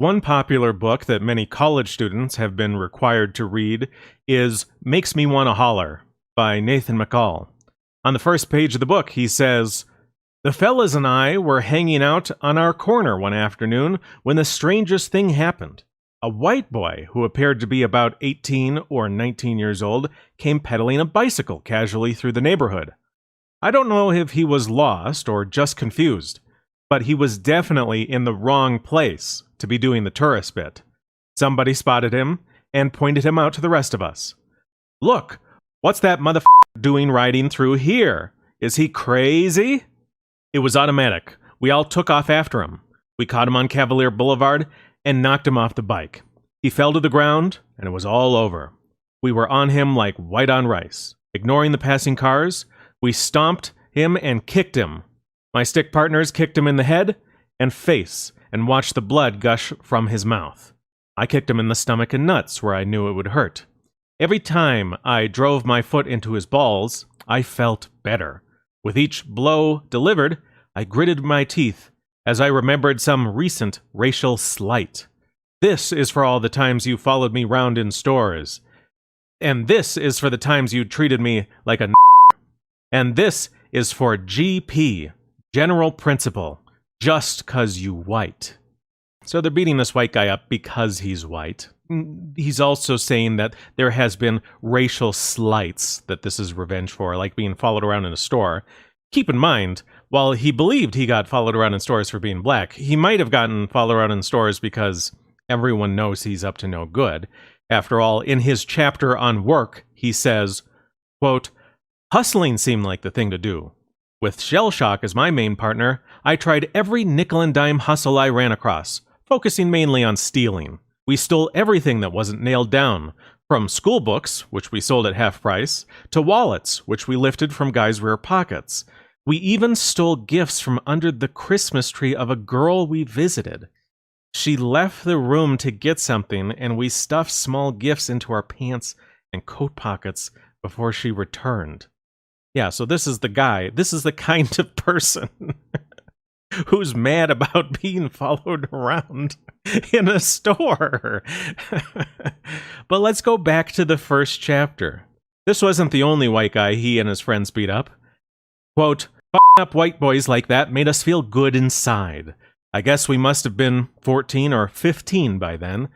One popular book that many college students have been required to read is Makes Me Wanna Holler by Nathan McCall. On the first page of the book, he says, "The fellas and I were hanging out on our corner one afternoon when the strangest thing happened. A white boy who appeared to be about 18 or 19 years old came pedaling a bicycle casually through the neighborhood. I don't know if he was lost or just confused, but he was definitely in the wrong place to be doing the tourist bit. Somebody spotted him and pointed him out to the rest of us. Look, what's that motherfucker doing riding through here? Is he crazy?" It was automatic. We all took off after him. We caught him on Cavalier Boulevard and knocked him off the bike. He fell to the ground, and it was all over. We were on him like white on rice. Ignoring the passing cars, we stomped him and kicked him. My stick partners kicked him in the head and face and watched the blood gush from his mouth. I kicked him in the stomach and nuts where I knew it would hurt. Every time I drove my foot into his balls, I felt better. With each blow delivered, I gritted my teeth as I remembered some recent racial slight. This is for all the times you followed me round in stores. And this is for the times you treated me like a And this is for GP, General Principle, just 'cause you white. So they're beating this white guy up because he's white. He's also saying that there has been racial slights that this is revenge for, like being followed around in a store. Keep in mind, while he believed he got followed around in stores for being black, he might have gotten followed around in stores because everyone knows he's up to no good. After all, in his chapter on work, he says, quote, "Hustling seemed like the thing to do. With Shell Shock as my main partner, I tried every nickel and dime hustle I ran across, focusing mainly on stealing. We stole everything that wasn't nailed down, from school books, which we sold at half price, to wallets, which we lifted from guys' rear pockets. We even stole gifts from under the Christmas tree of a girl we visited. She left the room to get something, and we stuffed small gifts into our pants and coat pockets before she returned." Yeah, so this is the guy. This is the kind of person who's mad about being followed around in a store. But let's go back to the first chapter. This wasn't the only white guy he and his friends beat up. Quote, "F***ing up white boys like that made us feel good inside. I guess we must have been 14 or 15 by then.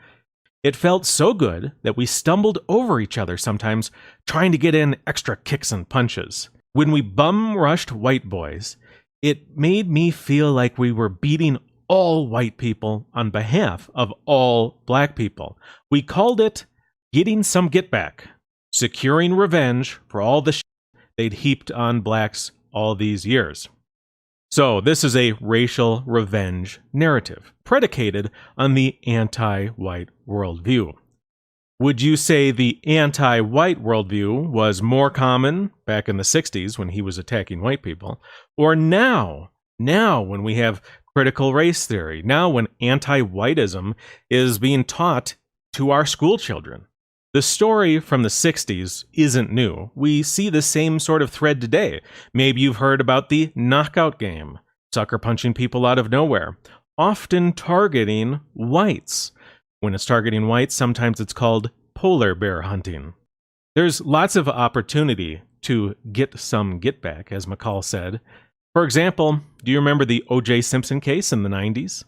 It felt so good that we stumbled over each other sometimes, trying to get in extra kicks and punches. When we bum-rushed white boys, it made me feel like we were beating all white people on behalf of all black people. We called it getting some get back, securing revenge for all the shit they'd heaped on blacks all these years." So this is a racial revenge narrative predicated on the anti-white worldview. Would you say the anti-white worldview was more common back in the 60s when he was attacking white people, or now when we have critical race theory, now when anti-whiteism is being taught to our school children? The story from the 60s isn't new. We see the same sort of thread today. Maybe you've heard about the knockout game, sucker punching people out of nowhere, often targeting whites. When it's targeting whites, sometimes it's called polar bear hunting. There's lots of opportunity to get some get back, as McCall said. For example, do you remember the O.J. Simpson case in the 90s?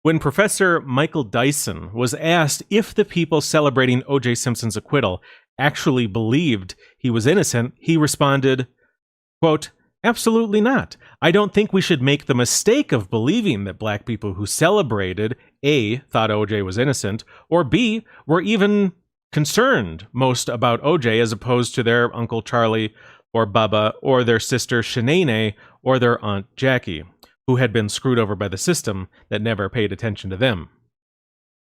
When Professor Michael Dyson was asked if the people celebrating O.J. Simpson's acquittal actually believed he was innocent, he responded, quote, "Absolutely not. I don't think we should make the mistake of believing that black people who celebrated A, thought O.J. was innocent, or B, were even concerned most about O.J. as opposed to their Uncle Charlie or Bubba or their sister Shanae or their Aunt Jackie, who had been screwed over by the system that never paid attention to them.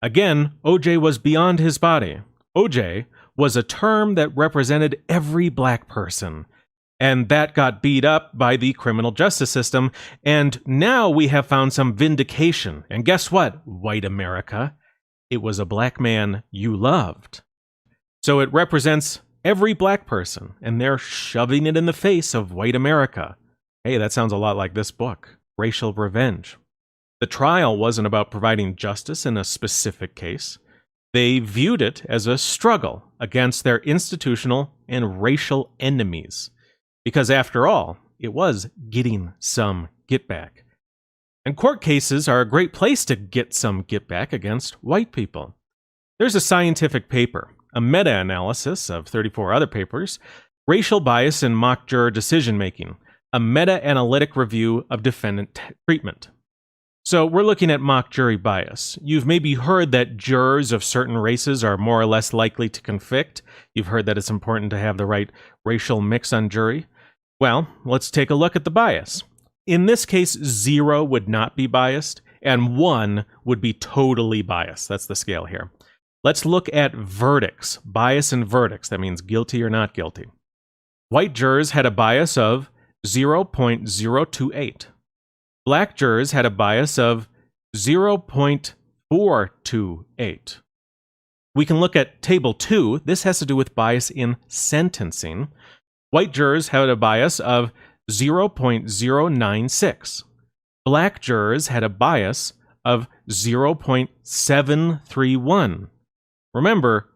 Again, O.J. was beyond his body. O.J. was a term that represented every black person, and that got beat up by the criminal justice system, and now we have found some vindication. And guess what, white America? It was a black man you loved. So it represents every black person, and they're shoving it in the face of white America. Hey, that sounds a lot like this book, Racial Revenge. The trial wasn't about providing justice in a specific case. They viewed it as a struggle against their institutional and racial enemies. Because after all, it was getting some get back. And court cases are a great place to get some get back against white people. There's a scientific paper, a meta-analysis of 34 other papers, Racial Bias in Mock Juror Decision-Making, a meta-analytic review of defendant treatment. So we're looking at mock jury bias. You've maybe heard that jurors of certain races are more or less likely to convict. You've heard that it's important to have the right racial mix on jury. Well, let's take a look at the bias. In this case, 0 would not be biased, and 1 would be totally biased. That's the scale here. Let's look at verdicts. Bias in verdicts. That means guilty or not guilty. White jurors had a bias of 0.028. Black jurors had a bias of 0.428. We can look at Table 2. This has to do with bias in sentencing. White jurors had a bias of 0.096. Black jurors had a bias of 0.731. Remember,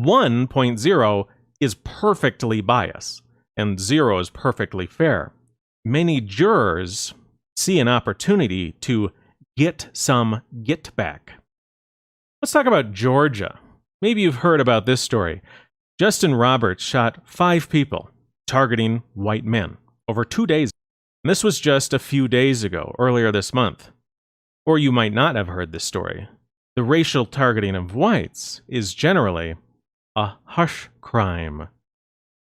1.0 is perfectly biased, and 0 is perfectly fair. Many jurors see an opportunity to get some get back. Let's talk about Georgia. Maybe you've heard about this story. Justin Roberts shot 5 people, targeting white men, over 2 days. And this was just a few days ago, earlier this month. Or you might not have heard this story. The racial targeting of whites is generally a hush crime.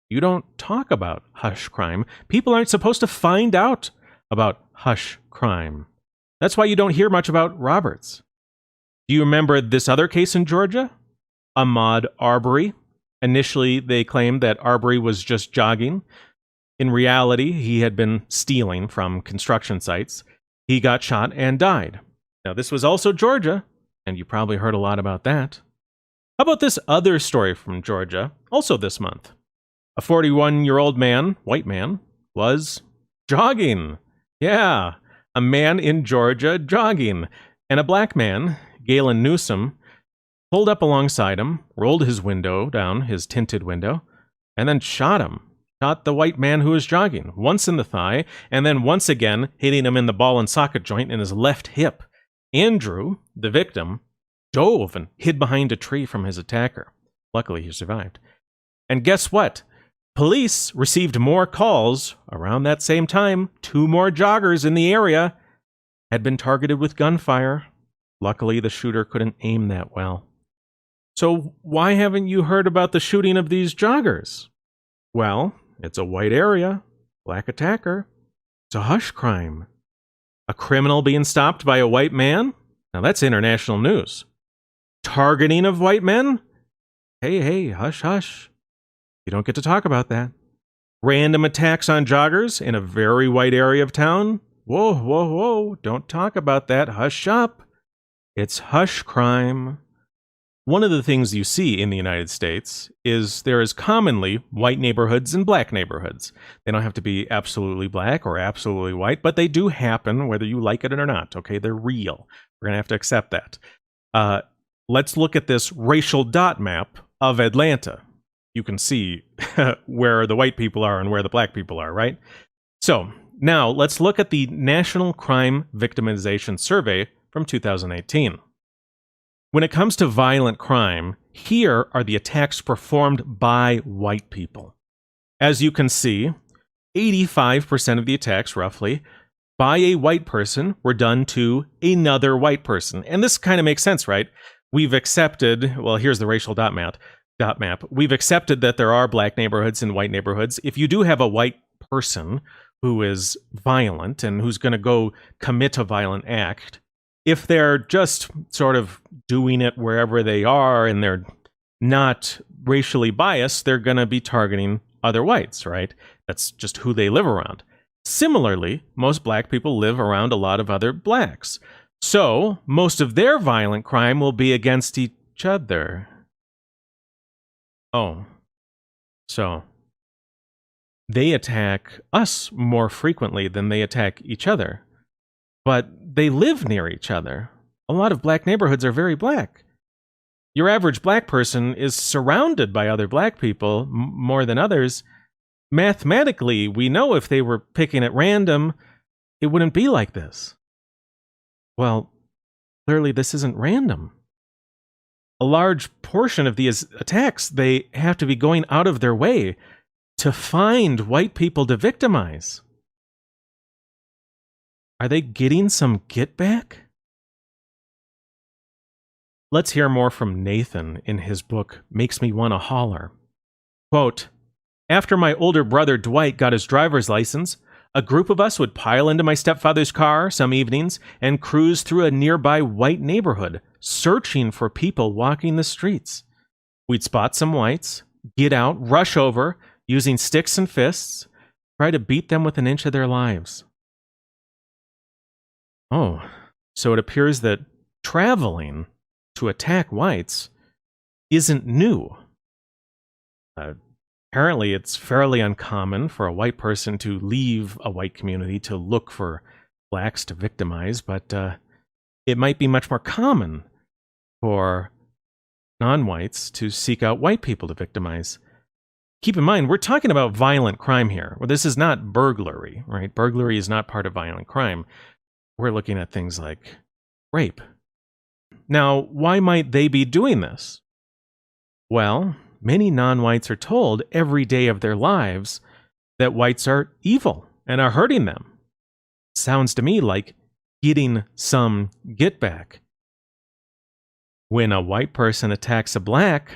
You don't talk about hush crime. People aren't supposed to find out about hush crime. That's why you don't hear much about Roberts. Do you remember this other case in Georgia? Ahmaud Arbery. Initially, they claimed that Arbery was just jogging. In reality, he had been stealing from construction sites. He got shot and died. Now, this was also Georgia, and you probably heard a lot about that. How about this other story from Georgia, also this month? A 41-year-old man, white man, was jogging. Yeah, a man in Georgia jogging. And a black man, Galen Newsom, pulled up alongside him, rolled his window down, his tinted window, and then shot him. Shot the white man who was jogging, once in the thigh, and then once again hitting him in the ball and socket joint in his left hip. Andrew, the victim, dove and hid behind a tree from his attacker. Luckily, he survived. And guess what? Police received more calls around that same time. 2 more joggers in the area had been targeted with gunfire. Luckily, the shooter couldn't aim that well. So why haven't you heard about the shooting of these joggers? Well, it's a white area, black attacker. It's a hush crime. A criminal being stopped by a white man? Now that's international news. Targeting of white men? Hey, hush, hush. You don't get to talk about that. Random attacks on joggers in a very white area of town? Whoa. Don't talk about that. Hush up. It's hush crime. One of the things you see in the United States is there is commonly white neighborhoods and black neighborhoods. They don't have to be absolutely black or absolutely white, but they do happen whether you like it or not. Okay, they're real. We're going to have to accept that. Let's look at this racial dot map of Atlanta. You can see where the white people are and where the black people are, right? So now let's look at the National Crime Victimization Survey from 2018. When it comes to violent crime, here are the attacks performed by white people. As you can see, 85% of the attacks, roughly, by a white person were done to another white person. And this kind of makes sense, right? We've accepted, well, here's the racial dot map. We've accepted that there are black neighborhoods and white neighborhoods. If you do have a white person who is violent and who's going to go commit a violent act, if they're just sort of doing it wherever they are and they're not racially biased, they're going to be targeting other whites, right? That's just who they live around. Similarly, most black people live around a lot of other blacks. So most of their violent crime will be against each other. Oh, so they attack us more frequently than they attack each other. but they live near each other. A lot of black neighborhoods are very black. Your average black person is surrounded by other black people more than others. Mathematically, we know if they were picking at random, it wouldn't be like this. Well, clearly this isn't random. A large portion of these attacks, they have to be going out of their way to find white people to victimize. Are they getting some get back? Let's hear more from Nathan in his book, Makes Me Wanna Holler. Quote, after my older brother Dwight got his driver's license, a group of us would pile into my stepfather's car some evenings and cruise through a nearby white neighborhood, searching for people walking the streets. We'd spot some whites, get out, rush over, using sticks and fists, try to beat them with an inch of their lives. Oh, so it appears that traveling to attack whites isn't new. Apparently, it's fairly uncommon for a white person to leave a white community to look for blacks to victimize, but it might be much more common for non-whites to seek out white people to victimize. Keep in mind, we're talking about violent crime here. Well, this is not burglary, right? Burglary is not part of violent crime. We're looking at things like rape. Now, why might they be doing this? Well, many non-whites are told every day of their lives that whites are evil and are hurting them. Sounds to me like getting some get back. When a white person attacks a black,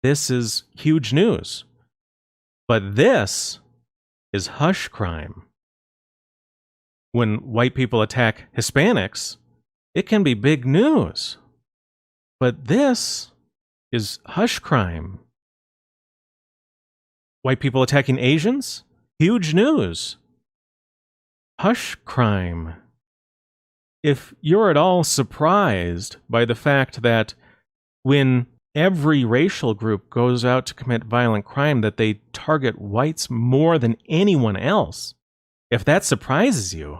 this is huge news. But this is hush crime. When white people attack Hispanics, it can be big news. But this is hush crime. White people attacking Asians? Huge news. Hush crime. If you're at all surprised by the fact that when every racial group goes out to commit violent crime, that they target whites more than anyone else, if that surprises you,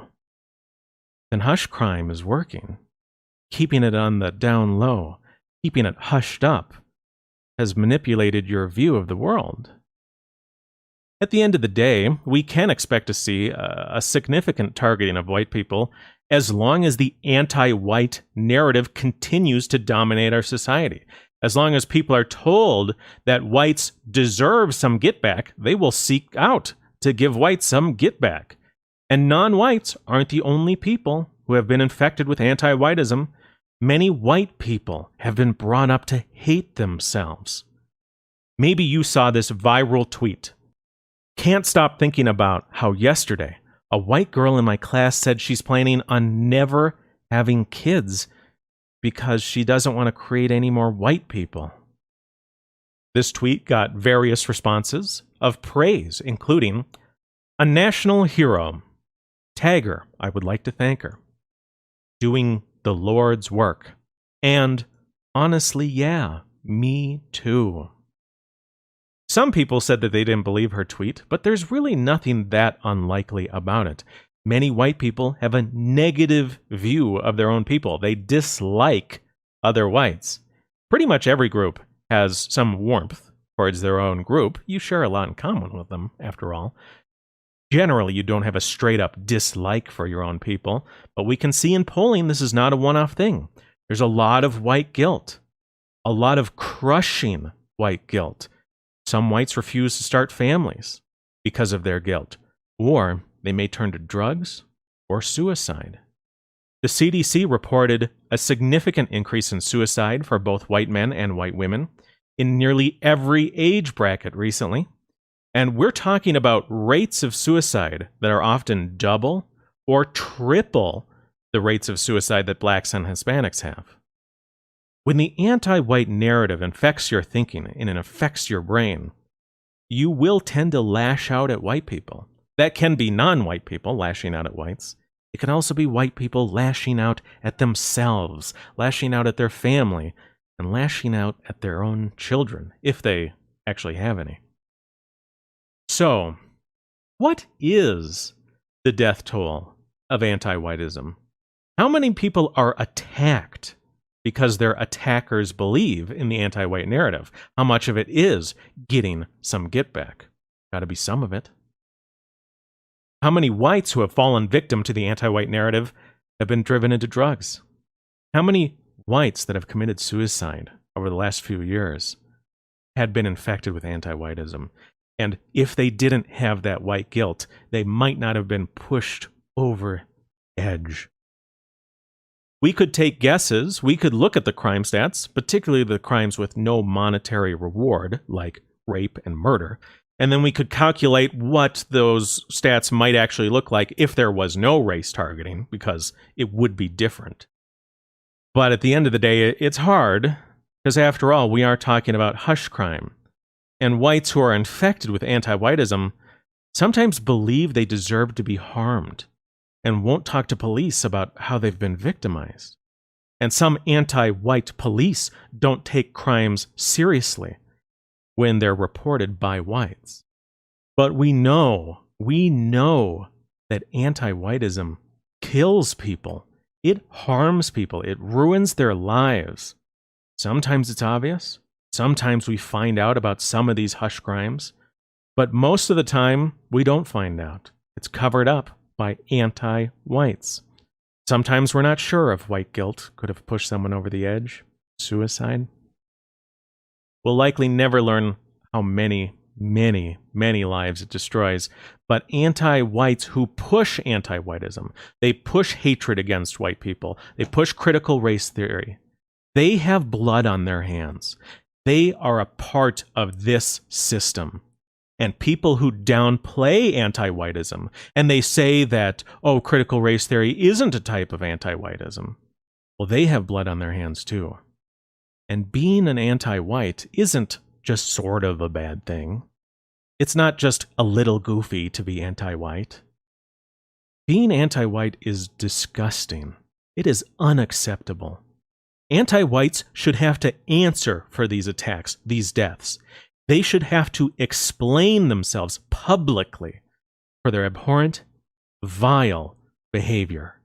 then hush crime is working. Keeping it on the down low, keeping it hushed up, has manipulated your view of the world. At the end of the day, we can expect to see a significant targeting of white people as long as the anti-white narrative continues to dominate our society. As long as people are told that whites deserve some get back, they will seek out to give whites some get back. And non-whites aren't the only people who have been infected with anti-whiteism. Many white people have been brought up to hate themselves. Maybe you saw this viral tweet. Can't stop thinking about how yesterday a white girl in my class said she's planning on never having kids because she doesn't want to create any more white people. This tweet got various responses of praise, including a national hero. Tag her, I would like to thank her. Doing the Lord's work. And honestly, yeah, me too. Some people said that they didn't believe her tweet, but there's really nothing that unlikely about it. Many white people have a negative view of their own people. They dislike other whites. Pretty much every group has some warmth towards their own group. You share a lot in common with them, after all. Generally, you don't have a straight-up dislike for your own people, but we can see in polling this is not a one-off thing. There's a lot of white guilt, a lot of crushing white guilt. Some whites refuse to start families because of their guilt, or they may turn to drugs or suicide. The CDC reported a significant increase in suicide for both white men and white women in nearly every age bracket recently. And we're talking about rates of suicide that are often double or triple the rates of suicide that blacks and Hispanics have. When the anti-white narrative infects your thinking and it affects your brain, you will tend to lash out at white people. That can be non-white people lashing out at whites. It can also be white people lashing out at themselves, lashing out at their family, and lashing out at their own children, if they actually have any. So, what is the death toll of anti-whiteism? How many people are attacked because their attackers believe in the anti-white narrative? How much of it is getting some get back? Got to be some of it. How many whites who have fallen victim to the anti-white narrative have been driven into drugs? How many whites that have committed suicide over the last few years had been infected with anti-whiteism? And if they didn't have that white guilt, they might not have been pushed over edge. We could take guesses. We could look at the crime stats, particularly the crimes with no monetary reward, like rape and murder, and then we could calculate what those stats might actually look like if there was no race targeting, because it would be different. But at the end of the day, it's hard, because after all, we are talking about hush crime. And whites who are infected with anti-whiteism sometimes believe they deserve to be harmed and won't talk to police about how they've been victimized. And some anti-white police don't take crimes seriously when they're reported by whites. But we know that anti-whiteism kills people. It harms people. It ruins their lives. Sometimes it's obvious. Sometimes we find out about some of these hush crimes. But most of the time, we don't find out. It's covered up by anti-whites. Sometimes we're not sure if white guilt could have pushed someone over the edge. Suicide. We'll likely never learn how many lives it destroys, but anti-whites who push anti-whiteism, they push hatred against white people, they push critical race theory, they have blood on their hands. They are a part of this system. And people who downplay anti-whiteism, and they say that, oh, critical race theory isn't a type of anti-whiteism, well, they have blood on their hands too. And being an anti-white isn't just sort of a bad thing. It's not just a little goofy to be anti-white. Being anti-white is disgusting. It is unacceptable. Anti-whites should have to answer for these attacks, these deaths. They should have to explain themselves publicly for their abhorrent, vile behavior.